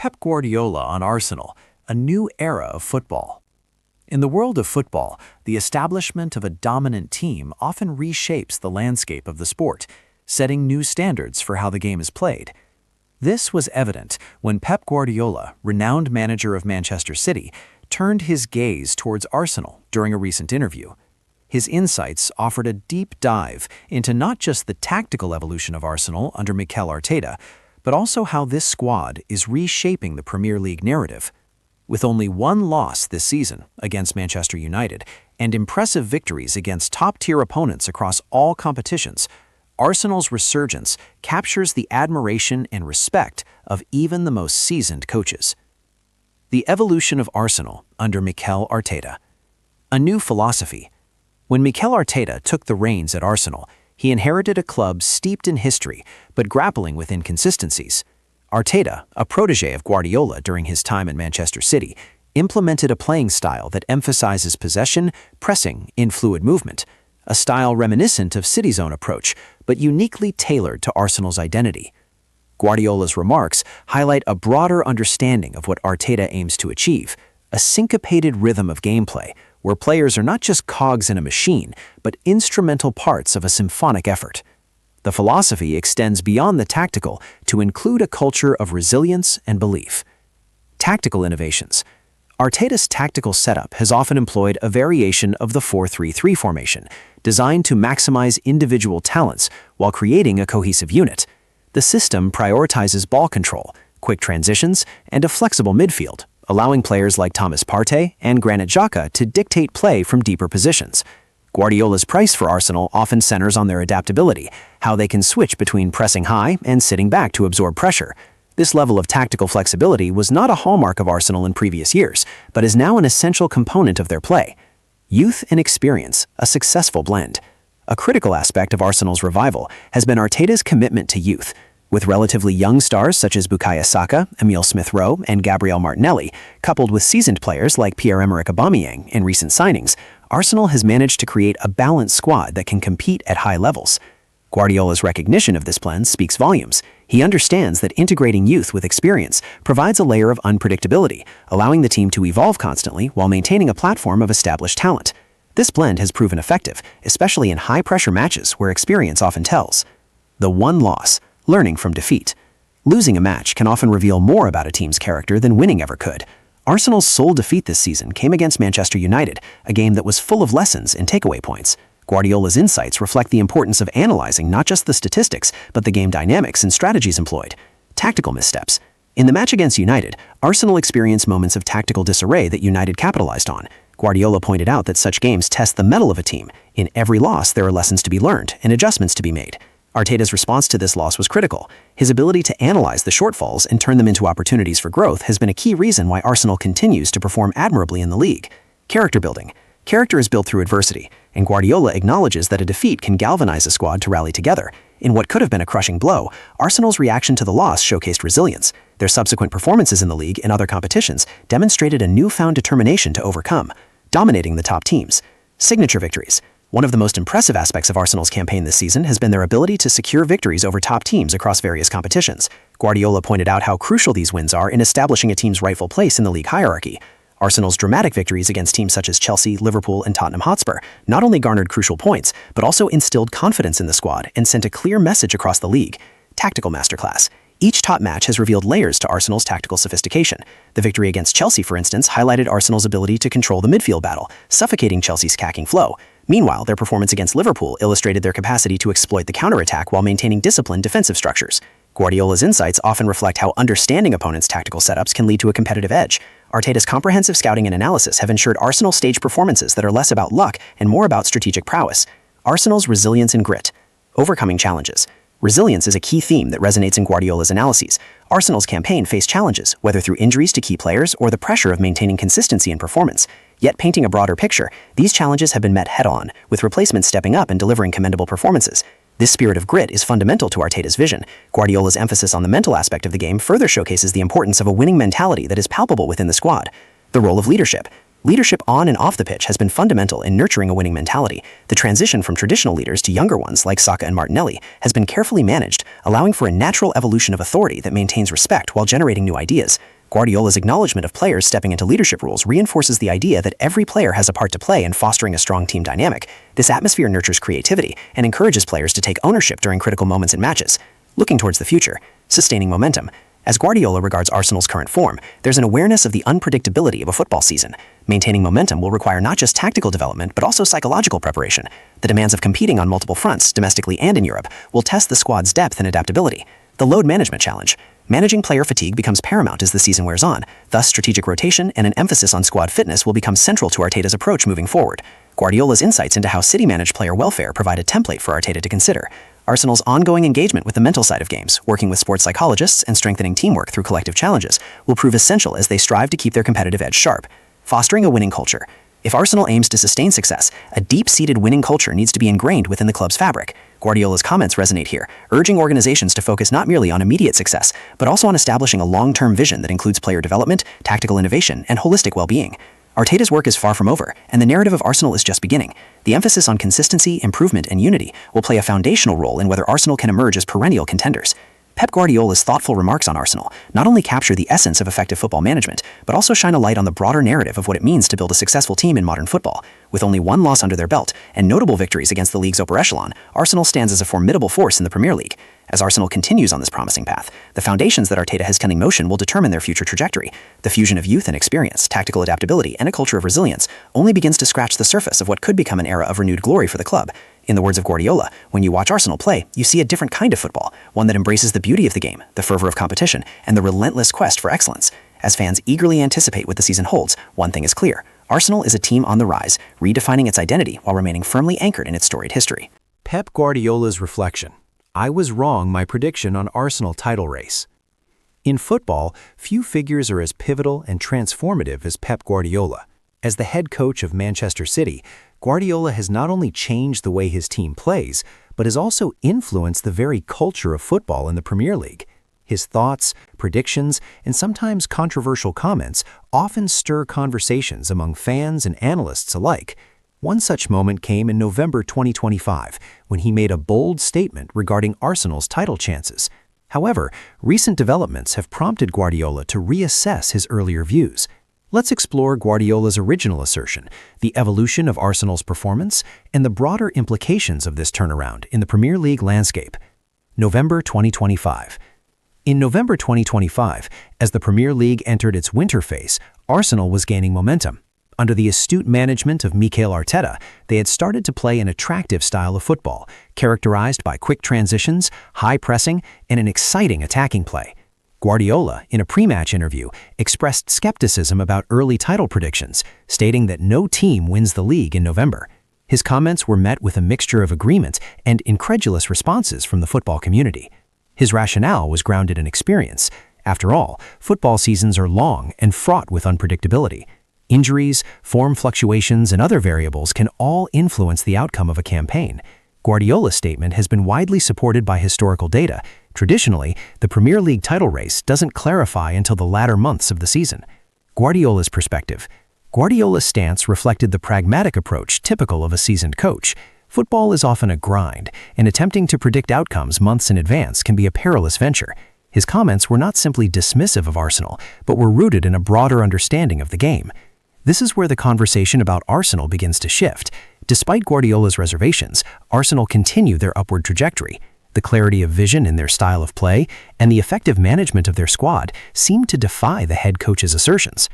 Pep Guardiola on Arsenal, a new era of football. In the world of football, the establishment of a dominant team often reshapes the landscape of the sport, setting new standards for how the game is played. This was evident when Pep Guardiola, renowned manager of Manchester City, turned his gaze towards Arsenal during a recent interview. His insights offered a deep dive into not just the tactical evolution of Arsenal under Mikel Arteta, but also how this squad is reshaping the Premier League narrative. With only one loss this season against Manchester United and impressive victories against top-tier opponents across all competitions, Arsenal's resurgence captures the admiration and respect of even the most seasoned coaches. The evolution of Arsenal under Mikel Arteta. A new philosophy. When Mikel Arteta took the reins at Arsenal, he inherited a club steeped in history but grappling with inconsistencies. Arteta, a protege of Guardiola during his time at Manchester City, implemented a playing style that emphasizes possession, pressing, in fluid movement, a style reminiscent of City's own approach, but uniquely tailored to Arsenal's identity. Guardiola's remarks highlight a broader understanding of what Arteta aims to achieve, a syncopated rhythm of gameplay, where players are not just cogs in a machine, but instrumental parts of a symphonic effort. The philosophy extends beyond the tactical to include a culture of resilience and belief. Tactical innovations. Arteta's tactical setup has often employed a variation of the 4-3-3 formation, designed to maximize individual talents while creating a cohesive unit. The system prioritizes ball control, quick transitions, and a flexible midfield, allowing players like Thomas Partey and Granit Xhaka to dictate play from deeper positions. Guardiola's price for Arsenal often centers on their adaptability, how they can switch between pressing high and sitting back to absorb pressure. This level of tactical flexibility was not a hallmark of Arsenal in previous years, but is now an essential component of their play. Youth and experience, a successful blend. A critical aspect of Arsenal's revival has been Arteta's commitment to youth. With relatively young stars such as Bukayo Saka, Emile Smith-Rowe, and Gabriel Martinelli, coupled with seasoned players like Pierre-Emerick Aubameyang in recent signings, Arsenal has managed to create a balanced squad that can compete at high levels. Guardiola's recognition of this blend speaks volumes. He understands that integrating youth with experience provides a layer of unpredictability, allowing the team to evolve constantly while maintaining a platform of established talent. This blend has proven effective, especially in high-pressure matches where experience often tells. The one loss. Learning from defeat. Losing a match can often reveal more about a team's character than winning ever could. Arsenal's sole defeat this season came against Manchester United, a game that was full of lessons and takeaway points. Guardiola's insights reflect the importance of analyzing not just the statistics, but the game dynamics and strategies employed. Tactical missteps. In the match against United, Arsenal experienced moments of tactical disarray that United capitalized on. Guardiola pointed out that such games test the mettle of a team. In every loss, there are lessons to be learned and adjustments to be made. Arteta's response to this loss was critical. His ability to analyze the shortfalls and turn them into opportunities for growth has been a key reason why Arsenal continues to perform admirably in the league. Character building. Character is built through adversity, and Guardiola acknowledges that a defeat can galvanize a squad to rally together. In what could have been a crushing blow, Arsenal's reaction to the loss showcased resilience. Their subsequent performances in the league and other competitions demonstrated a newfound determination to overcome, dominating the top teams. Signature victories. One of the most impressive aspects of Arsenal's campaign this season has been their ability to secure victories over top teams across various competitions. Guardiola pointed out how crucial these wins are in establishing a team's rightful place in the league hierarchy. Arsenal's dramatic victories against teams such as Chelsea, Liverpool, and Tottenham Hotspur not only garnered crucial points, but also instilled confidence in the squad and sent a clear message across the league. Tactical masterclass. Each top match has revealed layers to Arsenal's tactical sophistication. The victory against Chelsea, for instance, highlighted Arsenal's ability to control the midfield battle, suffocating Chelsea's attacking flow. Meanwhile, their performance against Liverpool illustrated their capacity to exploit the counterattack while maintaining disciplined defensive structures. Guardiola's insights often reflect how understanding opponents' tactical setups can lead to a competitive edge. Arteta's comprehensive scouting and analysis have ensured Arsenal stage performances that are less about luck and more about strategic prowess. Arsenal's resilience and grit. Overcoming challenges. Resilience is a key theme that resonates in Guardiola's analyses. Arsenal's campaign faced challenges, whether through injuries to key players or the pressure of maintaining consistency in performance. Yet, painting a broader picture, these challenges have been met head-on, with replacements stepping up and delivering commendable performances. This spirit of grit is fundamental to Arteta's vision. Guardiola's emphasis on the mental aspect of the game further showcases the importance of a winning mentality that is palpable within the squad. The role of leadership. Leadership on and off the pitch has been fundamental in nurturing a winning mentality. The transition from traditional leaders to younger ones like Saka and Martinelli has been carefully managed, allowing for a natural evolution of authority that maintains respect while generating new ideas. Guardiola's acknowledgement of players stepping into leadership roles reinforces the idea that every player has a part to play in fostering a strong team dynamic. This atmosphere nurtures creativity and encourages players to take ownership during critical moments in matches. Looking towards the future, sustaining momentum. As Guardiola regards Arsenal's current form, there's an awareness of the unpredictability of a football season. Maintaining momentum will require not just tactical development, but also psychological preparation. The demands of competing on multiple fronts, domestically and in Europe, will test the squad's depth and adaptability. The load management challenge. Managing player fatigue becomes paramount as the season wears on. Thus, strategic rotation and an emphasis on squad fitness will become central to Arteta's approach moving forward. Guardiola's insights into how City managed player welfare provide a template for Arteta to consider. Arsenal's ongoing engagement with the mental side of games, working with sports psychologists and strengthening teamwork through collective challenges, will prove essential as they strive to keep their competitive edge sharp. Fostering a winning culture. If Arsenal aims to sustain success, a deep-seated winning culture needs to be ingrained within the club's fabric. Guardiola's comments resonate here, urging organizations to focus not merely on immediate success, but also on establishing a long-term vision that includes player development, tactical innovation, and holistic well-being. Arteta's work is far from over, and the narrative of Arsenal is just beginning. The emphasis on consistency, improvement, and unity will play a foundational role in whether Arsenal can emerge as perennial contenders. Pep Guardiola's thoughtful remarks on Arsenal not only capture the essence of effective football management, but also shine a light on the broader narrative of what it means to build a successful team in modern football. With only one loss under their belt and notable victories against the league's upper echelon, Arsenal stands as a formidable force in the Premier League. As Arsenal continues on this promising path, the foundations that Arteta has set in motion will determine their future trajectory. The fusion of youth and experience, tactical adaptability, and a culture of resilience only begins to scratch the surface of what could become an era of renewed glory for the club. In the words of Guardiola, when you watch Arsenal play, you see a different kind of football, one that embraces the beauty of the game, the fervor of competition, and the relentless quest for excellence. As fans eagerly anticipate what the season holds, one thing is clear: Arsenal is a team on the rise, redefining its identity while remaining firmly anchored in its storied history. Pep Guardiola's reflection. I was wrong my prediction on Arsenal title race. In football, few figures are as pivotal and transformative as Pep Guardiola. As the head coach of Manchester City, Guardiola has not only changed the way his team plays, but has also influenced the very culture of football in the Premier League. His thoughts, predictions, and sometimes controversial comments often stir conversations among fans and analysts alike. One such moment came in November 2025, when he made a bold statement regarding Arsenal's title chances. However, recent developments have prompted Guardiola to reassess his earlier views. Let's explore Guardiola's original assertion, the evolution of Arsenal's performance, and the broader implications of this turnaround in the Premier League landscape. November 2025. In November 2025, as the Premier League entered its winter phase, Arsenal was gaining momentum. Under the astute management of Mikel Arteta, they had started to play an attractive style of football, characterized by quick transitions, high pressing, and an exciting attacking play. Guardiola, in a pre-match interview, expressed skepticism about early title predictions, stating that no team wins the league in November. His comments were met with a mixture of agreement and incredulous responses from the football community. His rationale was grounded in experience. After all, football seasons are long and fraught with unpredictability. Injuries, form fluctuations, and other variables can all influence the outcome of a campaign. Guardiola's statement has been widely supported by historical data. Traditionally, the Premier League title race doesn't clarify until the latter months of the season. Guardiola's perspective. Guardiola's stance reflected the pragmatic approach typical of a seasoned coach. Football is often a grind, and attempting to predict outcomes months in advance can be a perilous venture. His comments were not simply dismissive of Arsenal, but were rooted in a broader understanding of the game. This is where the conversation about Arsenal begins to shift. Despite Guardiola's reservations, Arsenal continue their upward trajectory. The clarity of vision in their style of play and the effective management of their squad seem to defy the head coach's assertions.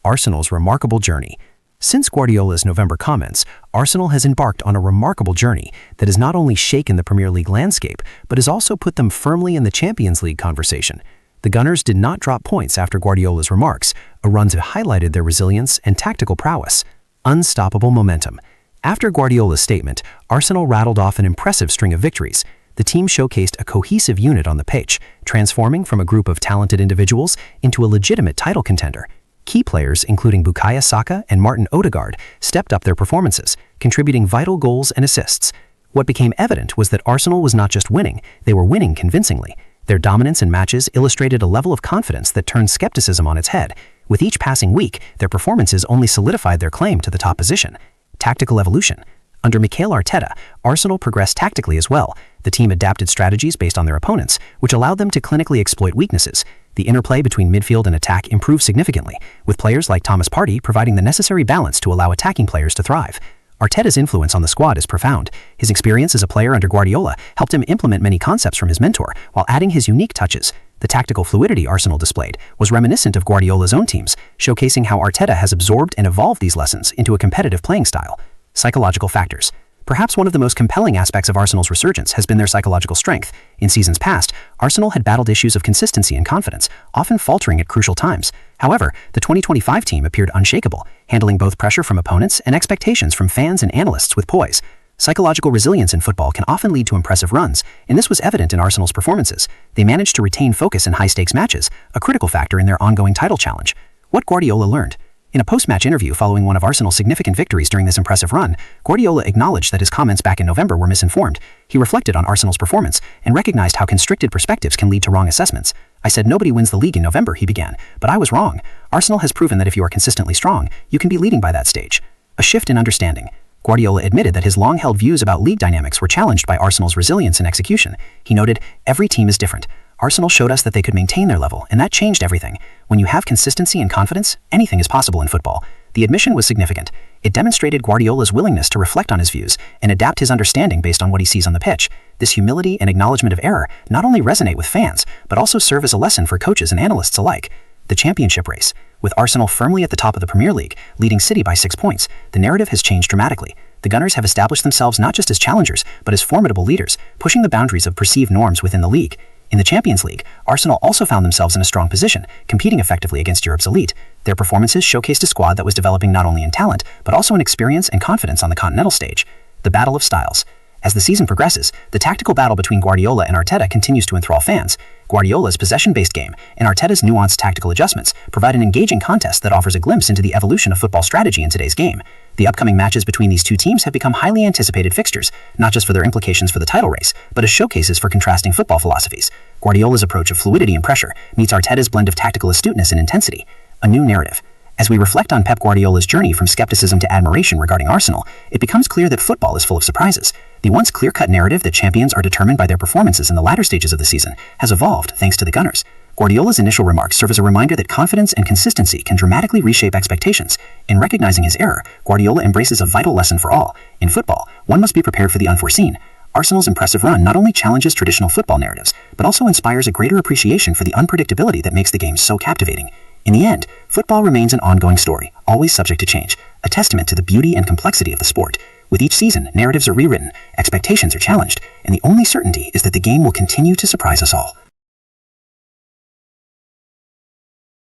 Arsenal's remarkable journey. Since Guardiola's November comments, Arsenal has embarked on a remarkable journey that has not only shaken the Premier League landscape, but has also put them firmly in the Champions League conversation. The Gunners did not drop points after Guardiola's remarks, a run that highlighted their resilience and tactical prowess. Unstoppable momentum. After Guardiola's statement, Arsenal rattled off an impressive string of victories. The team showcased a cohesive unit on the pitch, transforming from a group of talented individuals into a legitimate title contender. Key players, including Bukayo, Saka, and Ødegaard, stepped up their performances, contributing vital goals and assists. What became evident was that Arsenal was not just winning, they were winning convincingly. Their dominance in matches illustrated a level of confidence that turned skepticism on its head. With each passing week, their performances only solidified their claim to the top position. Tactical evolution. Under Mikel Arteta, Arsenal progressed tactically as well. The team adapted strategies based on their opponents, which allowed them to clinically exploit weaknesses. The interplay between midfield and attack improved significantly, with players like Thomas Partey providing the necessary balance to allow attacking players to thrive. Arteta's influence on the squad is profound. His experience as a player under Guardiola helped him implement many concepts from his mentor, while adding his unique touches. The tactical fluidity Arsenal displayed was reminiscent of Guardiola's own teams, showcasing how Arteta has absorbed and evolved these lessons into a competitive playing style. Psychological factors. Perhaps one of the most compelling aspects of Arsenal's resurgence has been their psychological strength. In seasons past, Arsenal had battled issues of consistency and confidence, often faltering at crucial times. However, the 2025 team appeared unshakable, handling both pressure from opponents and expectations from fans and analysts with poise. Psychological resilience in football can often lead to impressive runs, and this was evident in Arsenal's performances. They managed to retain focus in high-stakes matches, a critical factor in their ongoing title challenge. What Guardiola learned. In a post-match interview following one of Arsenal's significant victories during this impressive run, Guardiola acknowledged that his comments back in November were misinformed. He reflected on Arsenal's performance and recognized how constricted perspectives can lead to wrong assessments. "I said nobody wins the league in November," he began, "but I was wrong. Arsenal has proven that if you are consistently strong, you can be leading by that stage." A shift in understanding. Guardiola admitted that his long-held views about league dynamics were challenged by Arsenal's resilience and execution. He noted, "Every team is different. Arsenal showed us that they could maintain their level, and that changed everything. When you have consistency and confidence, anything is possible in football." The admission was significant. It demonstrated Guardiola's willingness to reflect on his views and adapt his understanding based on what he sees on the pitch. This humility and acknowledgement of error not only resonate with fans, but also serve as a lesson for coaches and analysts alike. The championship race. With Arsenal firmly at the top of the Premier League, leading City by 6 points, the narrative has changed dramatically. The Gunners have established themselves not just as challengers, but as formidable leaders, pushing the boundaries of perceived norms within the league. In the Champions League, Arsenal also found themselves in a strong position, competing effectively against Europe's elite. Their performances showcased a squad that was developing not only in talent, but also in experience and confidence on the continental stage. The battle of styles. As the season progresses, the tactical battle between Guardiola and Arteta continues to enthrall fans. Guardiola's possession-based game and Arteta's nuanced tactical adjustments provide an engaging contest that offers a glimpse into the evolution of football strategy in today's game. The upcoming matches between these two teams have become highly anticipated fixtures, not just for their implications for the title race, but as showcases for contrasting football philosophies. Guardiola's approach of fluidity and pressure meets Arteta's blend of tactical astuteness and intensity. A new narrative. As we reflect on Pep Guardiola's journey from skepticism to admiration regarding Arsenal, it becomes clear that football is full of surprises. The once clear-cut narrative that champions are determined by their performances in the latter stages of the season has evolved thanks to the Gunners. Guardiola's initial remarks serve as a reminder that confidence and consistency can dramatically reshape expectations. In recognizing his error, Guardiola embraces a vital lesson for all. In football, one must be prepared for the unforeseen. Arsenal's impressive run not only challenges traditional football narratives, but also inspires a greater appreciation for the unpredictability that makes the game so captivating. In the end, football remains an ongoing story, always subject to change, a testament to the beauty and complexity of the sport. With each season, narratives are rewritten, expectations are challenged, and the only certainty is that the game will continue to surprise us all.